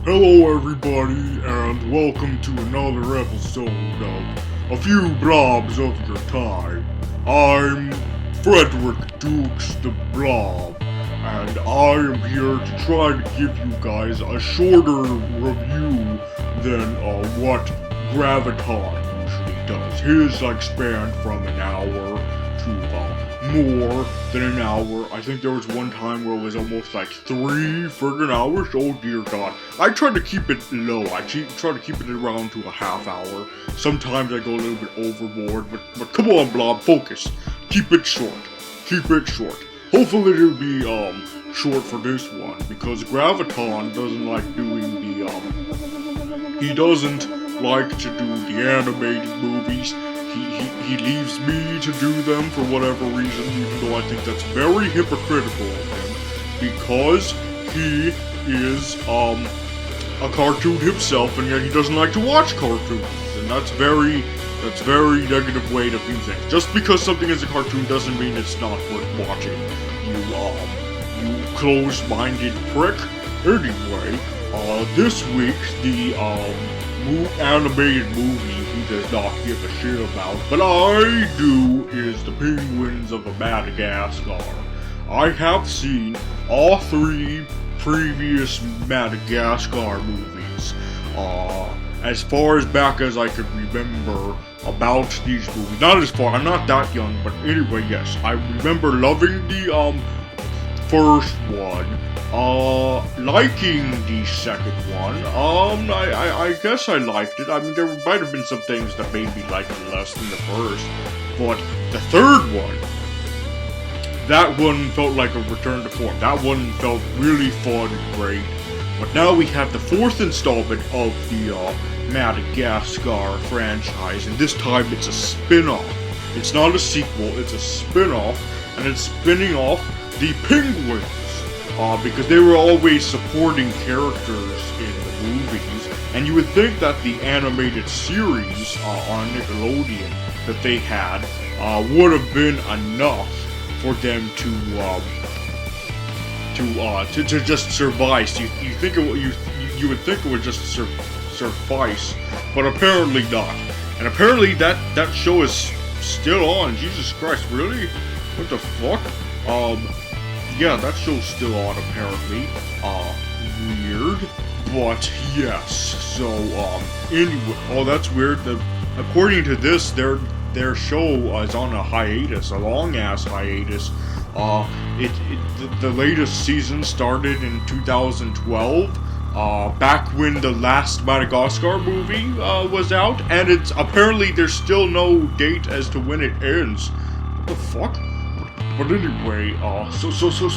Hello everybody, and welcome to another episode of A Few Blobs of Your Time. I'm Frederick Dukes the Blob, and I am here to try to give you guys a shorter review than what Graviton usually does. His span from an hour to more than an hour. I think there was one time where it was almost 3 friggin' hours. Oh dear God. I try to keep it low. I try to keep it around to a half hour. Sometimes I go a little bit overboard, but come on, Blob, focus. Keep it short. Keep it short. Hopefully it'll be short for this one, because Graviton doesn't like doing he doesn't like to do the animated movies. He leaves me to do them for whatever reason, even though I think that's very hypocritical of him, because he is a cartoon himself, and yet he doesn't like to watch cartoons, and that's very negative way to view things. Just because something is a cartoon doesn't mean it's not worth watching. You close-minded prick. Anyway, this week the animated movie he does not give a shit about, but I do, is The Penguins of Madagascar. I have seen all 3 previous Madagascar movies, as far as back as I could remember about these movies. Not as far, I'm not that young, but anyway, yes, I remember loving the, first one, liking the second one. I guess I liked it. I mean, there might have been some things that made me like it less than the first, but the third one, that one felt like a return to form. That one felt really fun and great. But now we have the 4th installment of the Madagascar franchise, and this time it's a spin-off. It's not a sequel, it's a spin-off, and it's spinning off the Penguins, because they were always supporting characters in the movies, and you would think that the animated series on Nickelodeon that they had would have been enough for them to just suffice. You would think it would just suffice, but apparently not. And apparently that show is still on. Jesus Christ, really? What the fuck? Yeah, that show's still on, apparently. Weird. But, yes. So, anyway. Oh, that's weird. According to this, their show is on a hiatus, a long-ass hiatus. The latest season started in 2012, back when the last Madagascar movie, was out, and apparently there's still no date as to when it ends. What the fuck? But anyway, so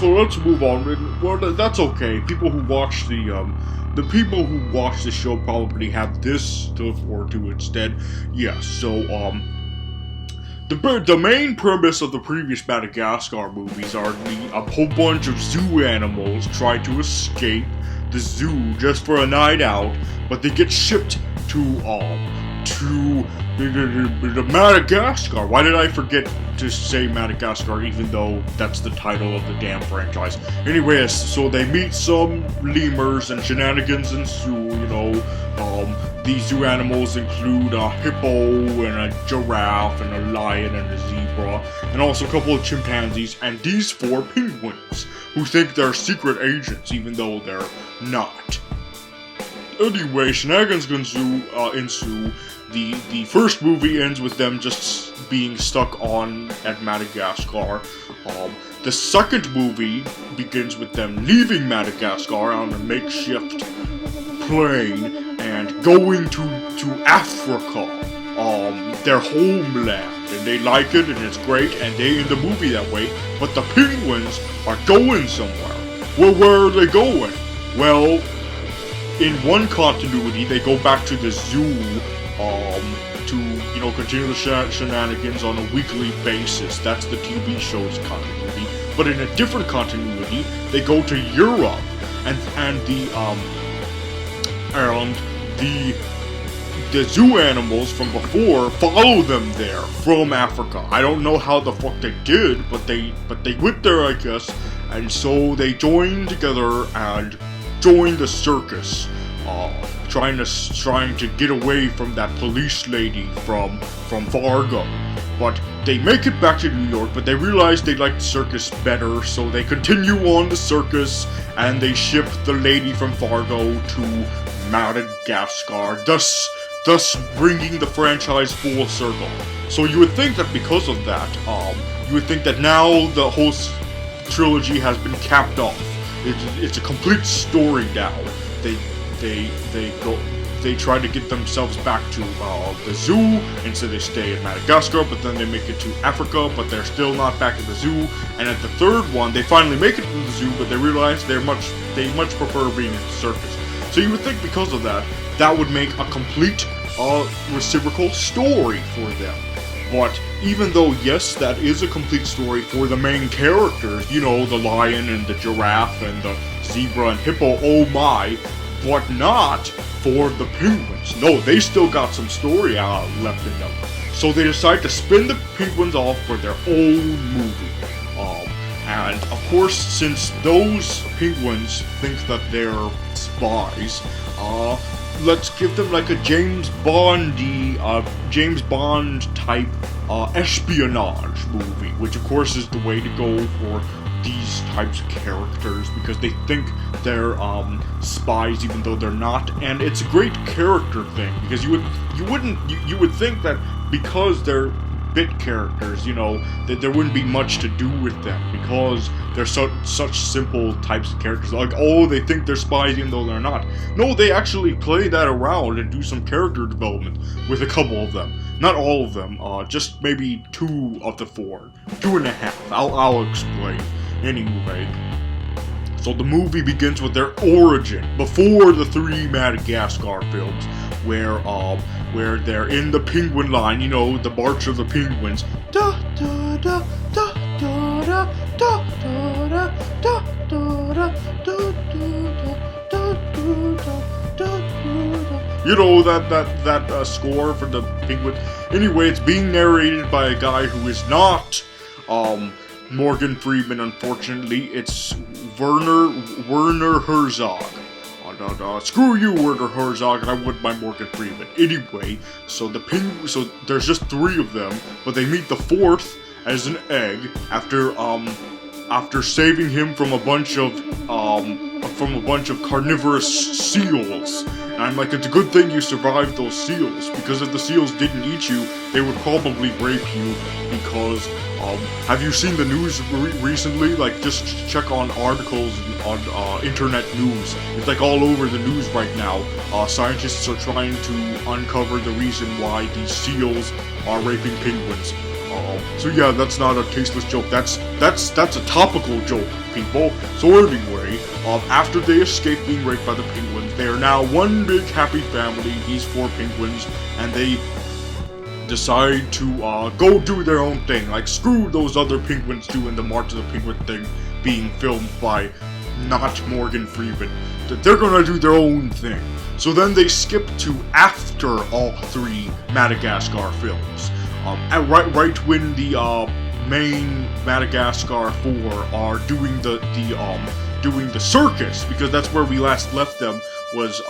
let's move on. Well, that's okay. People who watch the people who watch the show probably have this to look forward to instead. Yes, so, the main premise of the previous Madagascar movies are a whole bunch of zoo animals try to escape the zoo just for a night out, but they get shipped to Madagascar. Why did I forget to say Madagascar, even though that's the title of the damn franchise? Anyways, so they meet some lemurs and shenanigans ensue, These zoo animals include a hippo and a giraffe and a lion and a zebra, and also a couple of chimpanzees, and these 4 penguins, who think they're secret agents, even though they're not. Anyway, shenanigans ensue. The first movie ends with them just being stuck at Madagascar. The second movie begins with them leaving Madagascar on a makeshift plane and going to Africa, their homeland, and they like it and it's great, and they end the movie that way. But the penguins are going somewhere. Well, where are they going? Well, in one continuity, they go back to the zoo, to, continue the shenanigans on a weekly basis. That's the TV show's continuity. But in a different continuity, they go to Europe, and the zoo animals from before follow them there from Africa. I don't know how the fuck they did, but they went there, I guess, and so they joined together and joined the circus. trying to get away from that police lady from Fargo. But they make it back to New York, but they realize they like the circus better, so they continue on the circus, and they ship the lady from Fargo to Madagascar, thus bringing the franchise full circle. So you would think that because of that, you would think that now the whole trilogy has been capped off. It's a complete story now. They try to get themselves back to the zoo, and so they stay in Madagascar, but then they make it to Africa, but they're still not back at the zoo. And at the third one, they finally make it to the zoo, but they realize they much prefer being in the circus. So you would think because of that, that would make a complete reciprocal story for them. But even though, yes, that is a complete story for the main characters, you know, the lion and the giraffe and the zebra and hippo, oh my, but not for the penguins. No, they still got some story left in them. So they decide to spin the penguins off for their own movie. And of course, since those penguins think that they're spies, let's give them like a James Bond type espionage movie, which of course is the way to go for these types of characters, because they think they're spies even though they're not. And it's a great character thing, because you would think that because they're bit characters, you know, that there wouldn't be much to do with them, because they're such simple types of characters. Like, oh, they think they're spies even though they're not. No, they actually play that around and do some character development with a couple of them. Not all of them, just maybe 2 of the 4. 2.5. I'll explain. Anyway, so the movie begins with their origin before the 3 Madagascar films, where they're in the penguin line, you know, the march of the penguins. Da da da da da da da da da da da. You know, that score for the penguins. Anyway, it's being narrated by a guy who is not Morgan Freeman, unfortunately. It's Werner Herzog. Screw you, Werner Herzog, and I wouldn't mind Morgan Freeman. Anyway, so there's just 3 of them, but they meet the 4th as an egg after saving him from a bunch of carnivorous seals. And I'm like, it's a good thing you survived those seals, because if the seals didn't eat you, they would probably rape you, because, have you seen the news recently? Like, just check on articles on internet news. It's like all over the news right now. Scientists are trying to uncover the reason why these seals are raping penguins. So yeah, that's not a tasteless joke. That's a topical joke, people. So anyway, after they escape being raped by the penguins, they are now one big happy family, these 4 penguins, and they decide to go do their own thing. Like, screw those other penguins doing the March of the Penguin thing being filmed by not Morgan Freeman. They're gonna do their own thing. So then they skip to after all 3 Madagascar films. And right when the main Madagascar 4 are doing the circus, because that's where we last left them, was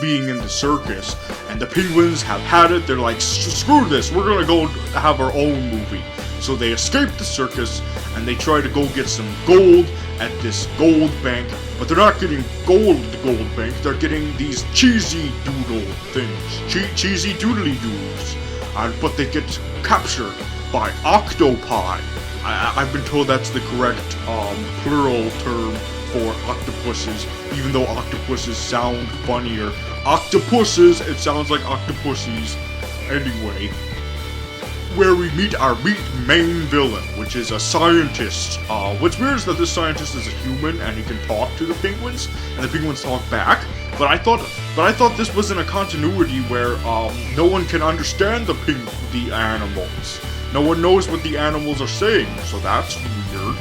being in the circus, and the penguins have had it. They're like, screw this, we're gonna go have our own movie. So they escape the circus, and they try to go get some gold at this gold bank, but they're not getting gold at the gold bank, they're getting these cheesy doodle things, cheesy doodly doos. But they get captured by octopi. I've been told that's the correct plural term for octopuses, even though octopuses sound funnier. Octopuses, it sounds like octopussies. Anyway, where we meet our main villain, which is a scientist. What's weird is that this scientist is a human and he can talk to the penguins, and the penguins talk back. But I thought this was in a continuity where no one can understand the animals. No one knows what the animals are saying, so that's weird.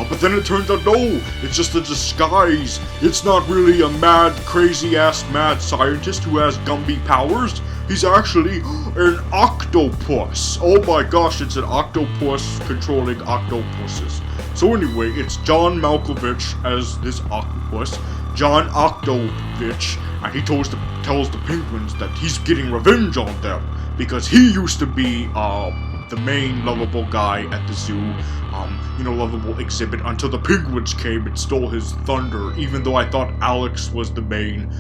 But then it turns out, no, it's just a disguise. It's not really a mad, crazy-ass mad scientist who has Gumby powers. He's actually an octopus. Oh my gosh, it's an octopus controlling octopuses. So anyway, it's John Malkovich as this octopus, John Octovich, and he tells the penguins that he's getting revenge on them because he used to be the main lovable guy at the zoo, lovable exhibit, until the penguins came and stole his thunder, even though I thought Alex was the main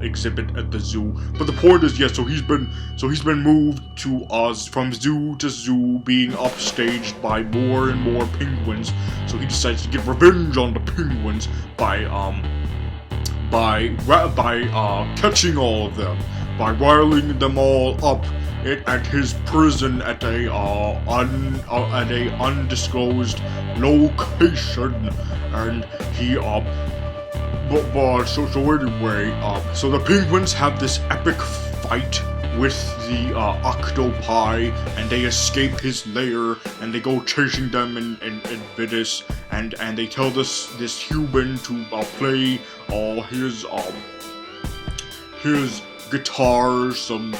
exhibit at the zoo. But the point is, so he's been moved to from zoo to zoo, being upstaged by more and more penguins. So he decides to get revenge on the penguins by catching all of them, by riling them all up at his prison at a undisclosed location, and he so the penguins have this epic fight with the octopi, and they escape his lair, and they go chasing them in Vidus, and they tell this human to play his guitars, some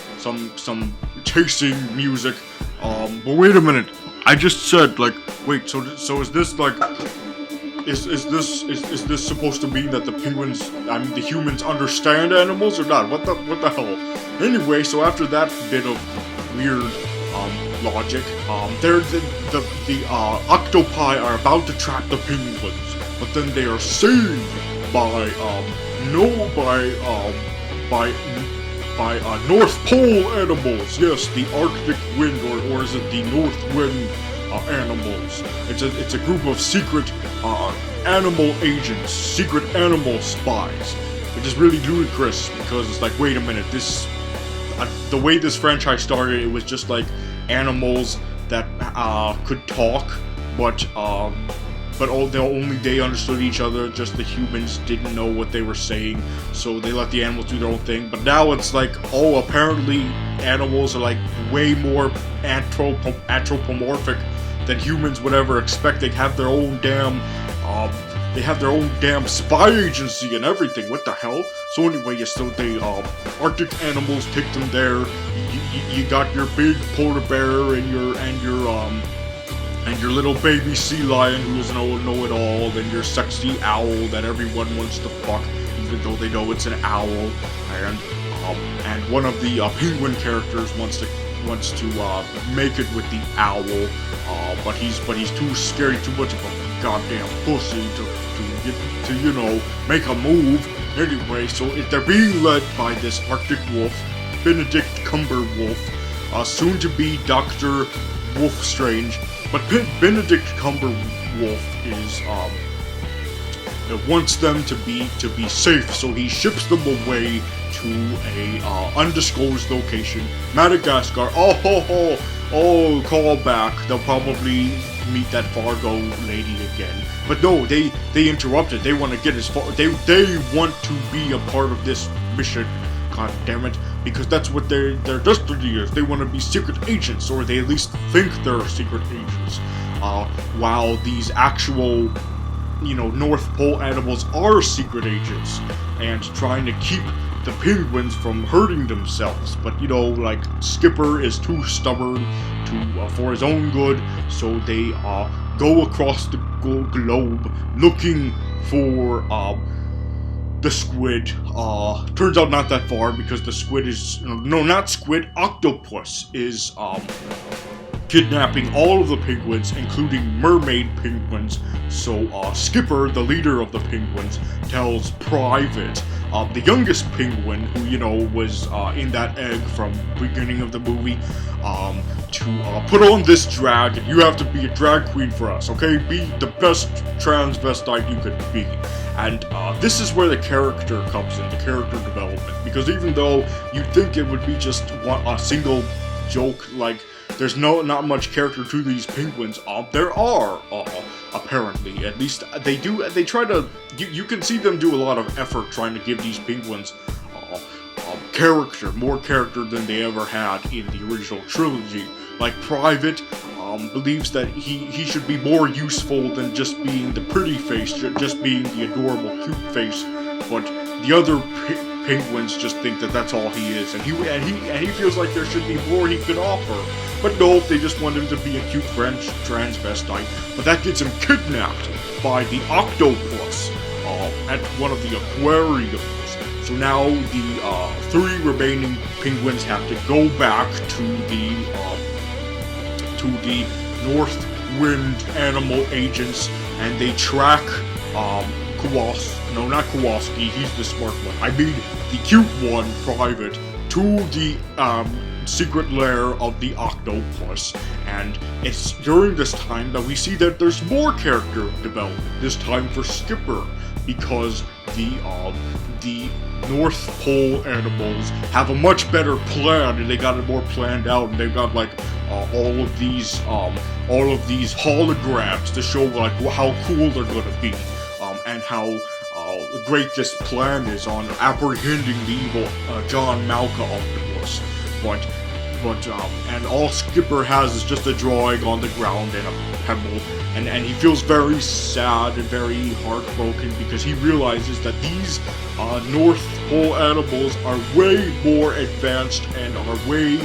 chasing music. But wait a minute, I just said, wait, so is this is this supposed to mean that the penguins, the humans understand animals or not? What the hell? Anyway, so after that bit of weird logic, the octopi are about to trap the penguins, but then they are saved by North Pole animals. Yes, the Arctic Wind, or is it the North Wind animals? It's a group of secret animal agents, secret animal spies, which is really ludicrous because it's like, wait a minute, this the way this franchise started, it was just like animals that could talk, but only they understood each other. Just the humans didn't know what they were saying, so they let the animals do their own thing. But now it's like, apparently animals are like way more anthropomorphic than humans would ever expect. They have their own damn spy agency and everything. What the hell? So anyway, so they Arctic animals take them there. You got your big polar bear and your little baby sea lion who doesn't know it all, then your sexy owl that everyone wants to fuck, even though they know it's an owl, and one of the penguin characters wants to make it with the owl, but he's too scary, too much of a goddamn pussy to make a move. Anyway, so they're being led by this Arctic wolf, Benedict Cumberwolf, soon to be Dr. Wolfstrange. But Benedict Cumberwolf wants them to be safe, so he ships them away to a undisclosed location, Madagascar. Oh, call back. They'll probably meet that Fargo lady again. But no, they interrupted. They want to get as far. They want to be a part of this mission. God damn it, because that's what their destiny is. They want to be secret agents, or they at least think they're secret agents. While these actual, North Pole animals are secret agents and trying to keep the penguins from hurting themselves. But Skipper is too stubborn for his own good, so they go across the globe looking for the squid. Turns out not that far, because the squid is, octopus is kidnapping all of the penguins, including mermaid penguins. So Skipper, the leader of the penguins, tells Private, the youngest penguin, who was in that egg from the beginning of the movie, to put on this drag, and you have to be a drag queen for us, okay? Be the best transvestite you could be. And this is where the character comes in, the character development, because even though you'd think it would be just a single joke, there's not much character to these penguins, there are, apparently. At least they try to, you can see them do a lot of effort trying to give these penguins character, more character than they ever had in the original trilogy. Like Private believes that he should be more useful than just being the pretty face, just being the adorable cute face, but the other penguins just think that that's all he is, and he feels like there should be more he could offer. But no, they just want him to be a cute transvestite, but that gets him kidnapped by the octopus. at one of the aquariums. So now the 3 remaining penguins have to go back to the North Wind animal agents, and they track not Kowalski, he's the smart one. I mean the cute one, Private, to the secret lair of the octopus. And it's during this time that we see that there's more character development, this time for Skipper, because the North Pole animals have a much better plan, and they got it more planned out, and they've got like all of these holograms to show like how cool they're gonna be, and how great this plan is on apprehending the evil John Malka octopus. And all Skipper has is just a drawing on the ground and a pebble, and he feels very sad and very heartbroken because he realizes that these North Pole animals are way more advanced and are way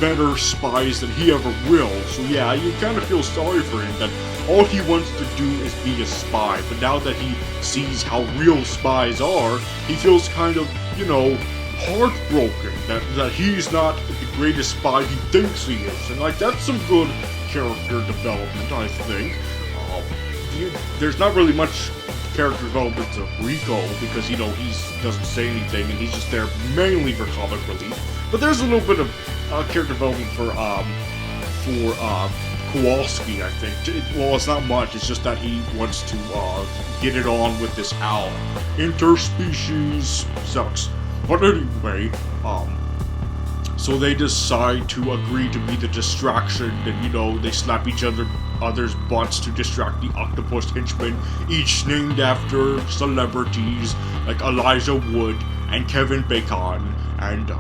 better spies than he ever will. So yeah, you kind of feel sorry for him that all he wants to do is be a spy, but now that he sees how real spies are, he feels kind of, heartbroken that he's not the greatest spy he thinks he is. And like, that's some good character development, I think. There's not really much character development to Rico because, he doesn't say anything and he's just there mainly for comic relief. But there's a little bit of character development for Kowalski, I think. Well, it's not much, it's just that he wants to get it on with this owl. Interspecies sucks. But anyway, so they decide to agree to be the distraction, and they slap each other's butts to distract the octopus henchmen, each named after celebrities like Elijah Wood and Kevin Bacon and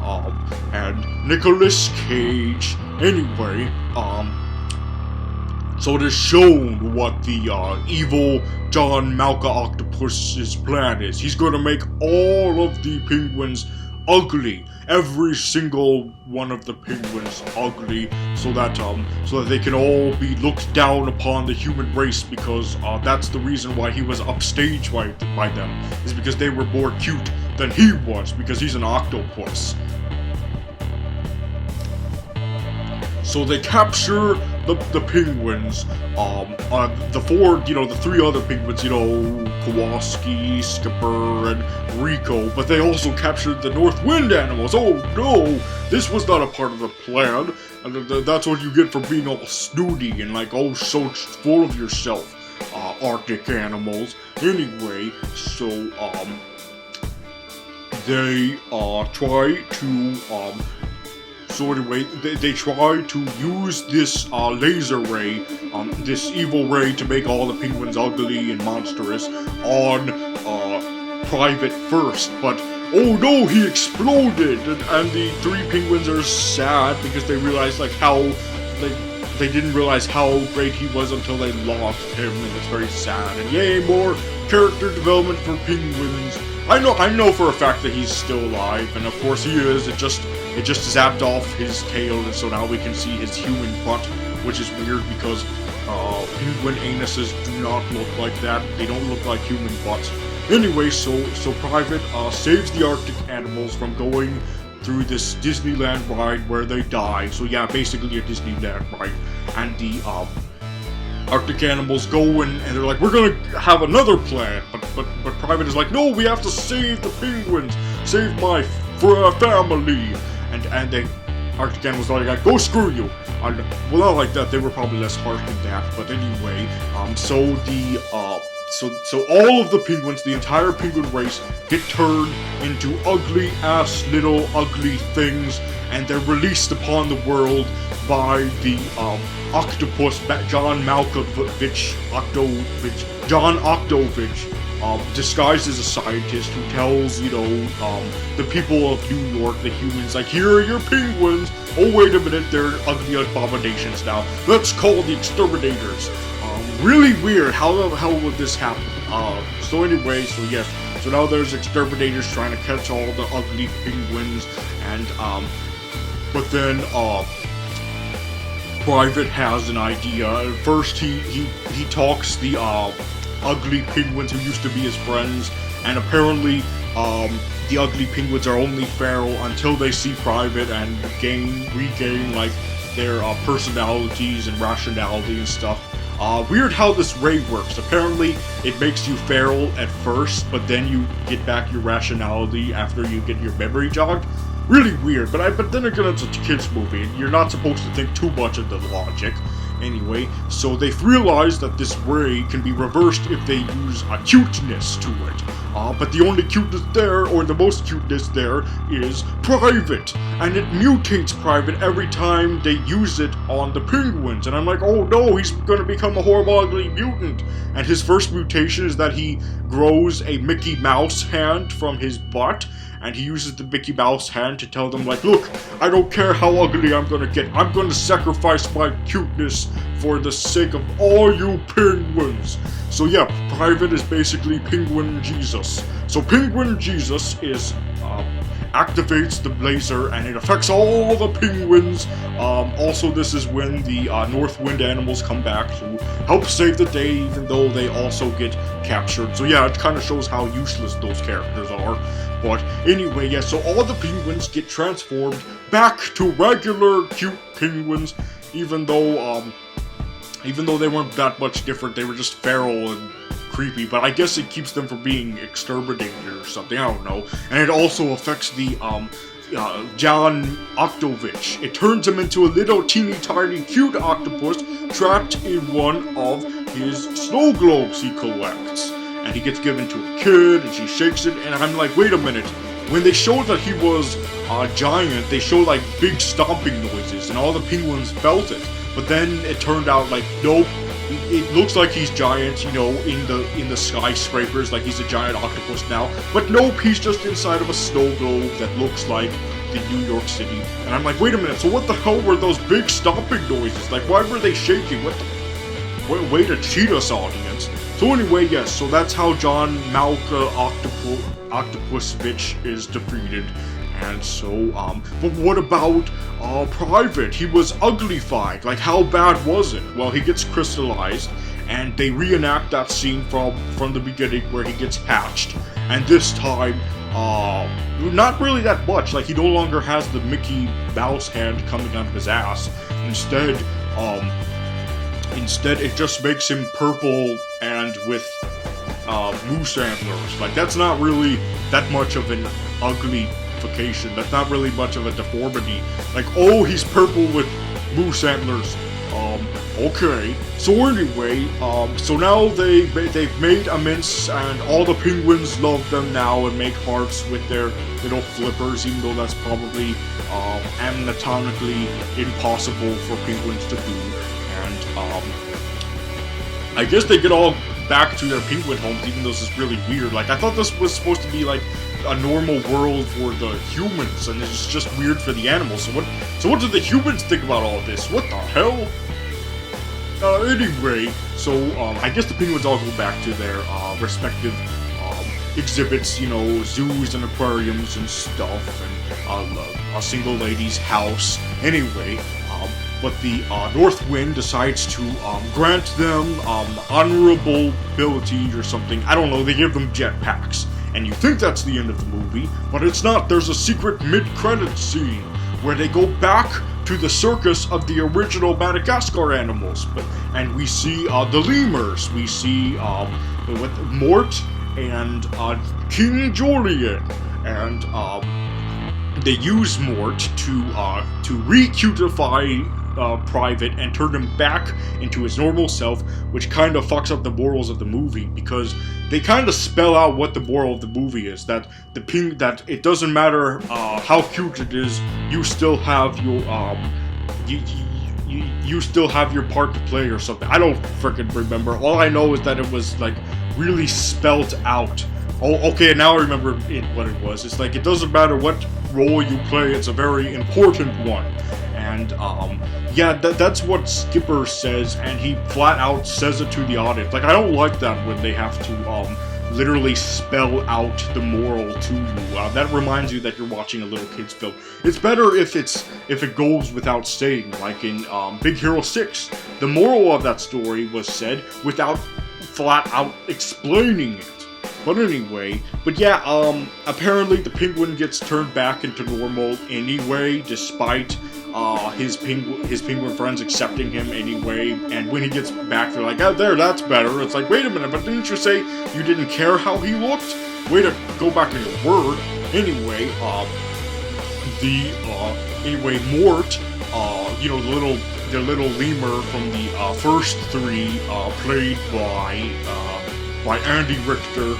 Nicolas Cage. Anyway, so it is shown what the evil John Malka Octopus's plan is. He's going to make all of the penguins ugly, every single one of the penguins ugly, so that they can all be looked down upon the human race, because that's the reason why he was upstaged by them, is because they were more cute than he was, because he's an octopus. So they capture the penguins, the 3 other penguins, Kowalski, Skipper, and Rico, but they also captured the North Wind animals. Oh no, this was not a part of the plan, and that's what you get for being all snooty and so full of yourself, Arctic animals. Anyway, so, they try to, So anyway, they try to use this laser ray, this evil ray, to make all the penguins ugly and monstrous on Private first, but oh no, he exploded, and the 3 penguins are sad because they realize they didn't realize how great he was until they lost him, and it's very sad. And yay, more character development for penguins. I know for a fact that he's still alive, and of course he is. It just zapped off his tail, and so now we can see his human butt, which is weird because penguin anuses do not look like that. They don't look like human butts. Anyway, so Private saves the Arctic animals from going through this Disneyland ride where they die. So yeah, basically a Disneyland ride, and the Arctic animals go and they're like, we're gonna have another plan, but Private is like, no, we have to save the penguins, save my family, and the Arctic animals are like, go screw you. Well, not like that, they were probably less harsh than that, but anyway, so all of the penguins, the entire penguin race, get turned into ugly-ass little ugly things, and they're released upon the world by the octopus, John Malkovich, John Octovich, disguised as a scientist who tells, the people of New York, the humans, like, here are your penguins. Oh, wait a minute, they're ugly abominations now. Let's call the exterminators. Really weird. How would this happen? So anyway, so yes. So now there's exterminators trying to catch all the ugly penguins, and but then Private has an idea. First, he talks the ugly penguins who used to be his friends, and apparently, the ugly penguins are only feral until they see Private and regain, like, their personalities and rationality and stuff. Weird how this ray works. Apparently, it makes you feral at first, but then you get back your rationality after you get your memory jogged. Really weird, but then again, it's a kid's movie, and you're not supposed to think too much of the logic. Anyway, so they've realized that this ray can be reversed if they use a cuteness to it. But the only cuteness there, or the most cuteness there, is Private. And it mutates Private every time they use it on the penguins. And I'm like, oh no, he's gonna become a horrible, ugly mutant. And his first mutation is that he grows a Mickey Mouse hand from his butt. And he uses the Mickey Mouse hand to tell them, like, look, I don't care how ugly I'm gonna get. I'm gonna sacrifice my cuteness for the sake of all you penguins. So yeah, Private is basically Penguin Jesus. So Penguin Jesus activates the laser and it affects all the penguins. Also, this is when the North Wind animals come back to help save the day, even though they also get captured. So yeah, it kind of shows how useless those characters are. But anyway, yeah, so all the penguins get transformed back to regular cute penguins, even though they weren't that much different. They were just feral and creepy, but I guess it keeps them from being exterminated or something, I don't know. And it also affects the John Octovich. It turns him into a little teeny tiny cute octopus trapped in one of his snow globes he collects. And he gets given to a kid, and she shakes it, and I'm like, wait a minute. When they showed that he was a giant, they showed like big stomping noises, and all the penguins felt it. But then it turned out like, nope, it looks like he's giant, you know, in the skyscrapers, like he's a giant octopus now. But nope, he's just inside of a snow globe that looks like the New York City. And I'm like, wait a minute, so what the hell were those big stomping noises? Like, why were they shaking? What the way to cheat us, audience. So anyway, yes, so that's how John Malka Octopusvich is defeated. And so, but what about, Private? He was uglified. Like, how bad was it? Well, he gets crystallized, and they reenact that scene from the beginning where he gets hatched. And this time, not really that much. Like, he no longer has the Mickey Mouse hand coming out of his ass. Instead, it just makes him purple and with moose antlers. Like, that's not really that much of an uglification. That's not really much of a deformity. Like, oh, he's purple with moose antlers. Okay. So anyway, so now they've made amends, and all the penguins love them now and make hearts with their little flippers, even though that's probably anatomically impossible for penguins to do. And I guess they get all back to their penguin homes, even though this is really weird. Like, I thought this was supposed to be like a normal world for the humans, and it's just weird for the animals. So what do the humans think about all this? What the hell? Anyway, so I guess the penguins all go back to their respective exhibits, you know, zoos and aquariums and stuff, and a single lady's house. Anyway, but the North Wind decides to grant them honorable ability or something. I don't know, they give them jetpacks. And you think that's the end of the movie, but it's not. There's a secret mid-credits scene where they go back to the circus of the original Madagascar animals. And we see the lemurs, we see with Mort and King Julian, and they use Mort to re-cutify Private and turn him back into his normal self, which kind of fucks up the morals of the movie, because they kind of spell out what the moral of the movie is, that that it doesn't matter how cute it is, you still have your you still have your part to play or something. I don't freaking remember. All I know is that it was like really spelt out. Oh, okay, now I remember what it was. It's like, it doesn't matter what role you play, it's a very important one. And, yeah, that's what Skipper says, and he flat out says it to the audience. Like, I don't like that when they have to, literally spell out the moral to you. That reminds you that you're watching a little kid's film. It's better if it goes without saying, like in, Big Hero 6. The moral of that story was said without flat out explaining it. But anyway, apparently the penguin gets turned back into normal anyway, despite his penguin friends accepting him anyway. And when he gets back, they're like, "Oh, there, that's better." It's like, wait a minute, but didn't you say you didn't care how he looked? Way to go back on your word. Anyway, Mort, the little lemur from the first three, played by Andy Richter,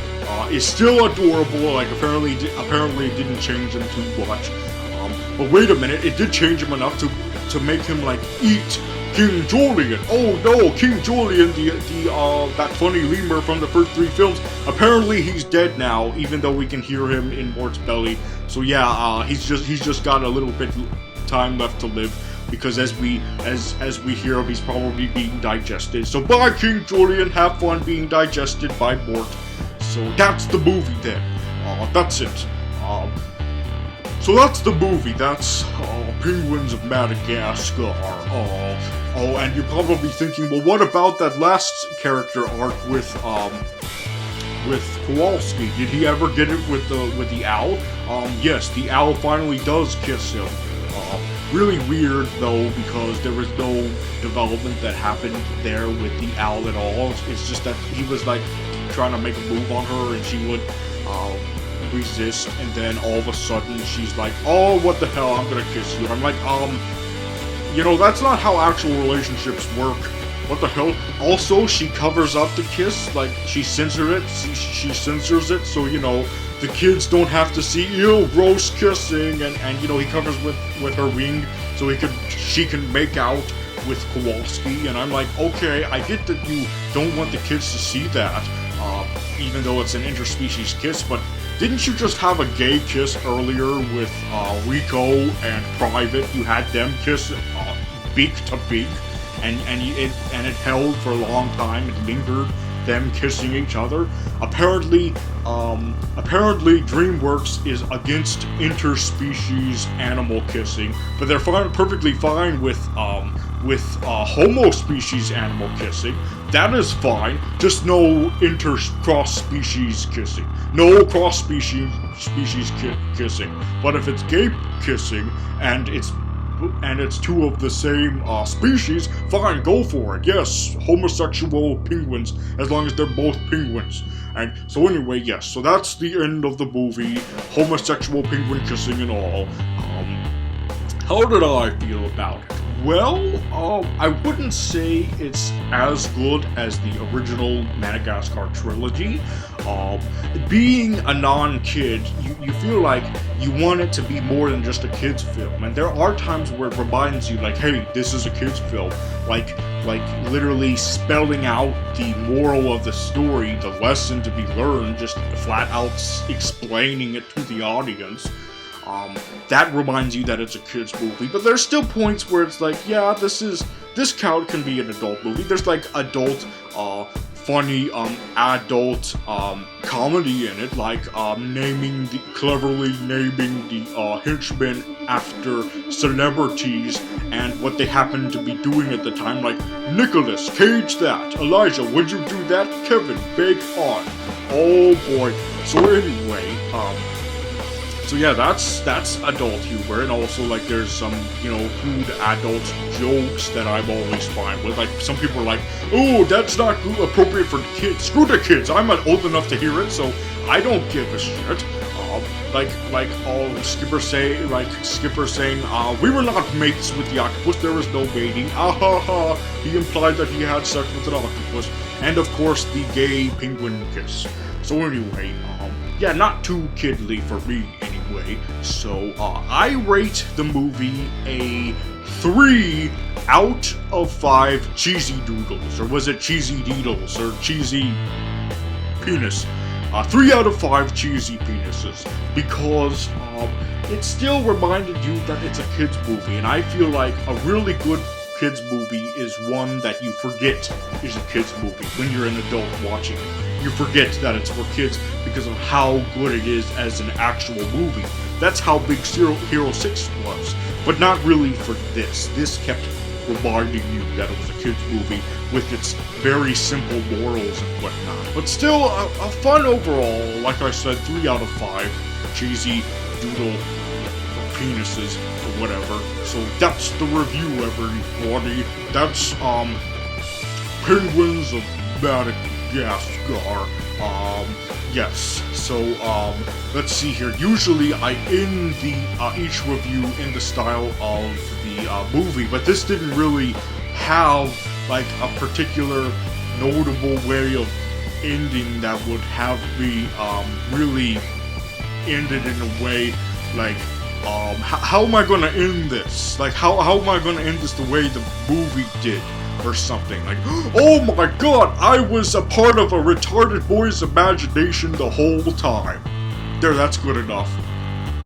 is still adorable. Like apparently it didn't change him too much. But wait a minute, it did change him enough to make him like eat King Julian. Oh no, King Julian, that funny lemur from the first three films. Apparently he's dead now, even though we can hear him in Mort's belly. So yeah, he's just got a little bit time left to live, because as we hear him, he's probably being digested. So bye, King Julian. Have fun being digested by Mort. So that's the movie then. That's it. So that's the movie. That's Penguins of Madagascar. And you're probably thinking, well, what about that last character arc with Kowalski? Did he ever get it with the owl? Yes, the owl finally does kiss him. Really weird though, because there was no development that happened there with the owl at all. It's just that he was like trying to make a move on her, and she would resist, and then all of a sudden she's like, "Oh, what the hell? I'm gonna kiss you." I'm like, that's not how actual relationships work. What the hell? Also, she covers up the kiss, like she censors it. She censors it, so the kids don't have to see gross kissing, and he covers with her wing so she can make out with Kowalski. And I'm like, okay, I get that you don't want the kids to see that, even though it's an interspecies kiss, but didn't you just have a gay kiss earlier with Rico and Private? You had them kiss beak to beak, and it held for a long time. It lingered, them kissing each other. Apparently DreamWorks is against interspecies animal kissing, but they're perfectly fine with homospecies animal kissing. That is fine, just no cross-species kissing. No cross-species kissing. But if it's gay kissing and it's two of the same species, fine, go for it. Yes, homosexual penguins, as long as they're both penguins. And so anyway, yes, so that's the end of the movie. Homosexual penguin kissing and all. How did I feel about it? Well, I wouldn't say it's as good as the original Madagascar trilogy. Being a non-kid, you feel like you want it to be more than just a kid's film. And there are times where it reminds you, like, hey, this is a kid's film. Like literally spelling out the moral of the story, the lesson to be learned, just flat out explaining it to the audience. That reminds you that it's a kid's movie, but there's still points where it's like, yeah, this count can be an adult movie. There's like adult, funny, adult, comedy in it, like, cleverly naming the, henchmen after celebrities and what they happen to be doing at the time, like, Nicholas, cage that, Elijah, would you do that, Kevin, bake on. Oh boy. So anyway, so yeah, that's adult humor, and also like there's some, crude adult jokes that I'm always fine with. Like some people are like, "Oh, that's not appropriate for kids." Screw the kids. I'm not old enough to hear it, so I don't give a shit. Skipper saying, "We were not mates with the octopus. There was no mating." Ah ha ha. He implied that he had sex with an octopus, and of course the gay penguin kiss. So anyway, yeah, not too kidly for me anyway. So I rate the movie a 3 out of 5 cheesy doodles, or was it cheesy deedles, or cheesy penis? 3 out of 5 cheesy penises, because it still reminded you that it's a kid's movie, and I feel like a really good kids movie is one that you forget is a kids movie when you're an adult watching it. You forget that it's for kids because of how good it is as an actual movie. That's how Big Hero 6 was, but not really for this. This kept reminding you that it was a kids movie with its very simple morals and whatnot. But still, a fun overall. Like I said, 3 out of 5. Cheesy doodle penises or whatever. So that's the review, everybody. That's Penguins of Madagascar. Yes. So let's see here. Usually I end the each review in the style of the movie, but this didn't really have like a particular notable way of ending that would have me really ended in a way like how am I gonna end this? Like how am I gonna end this the way the movie did? Or something like, oh my god, I was a part of a retarded boy's imagination the whole time. There, that's good enough.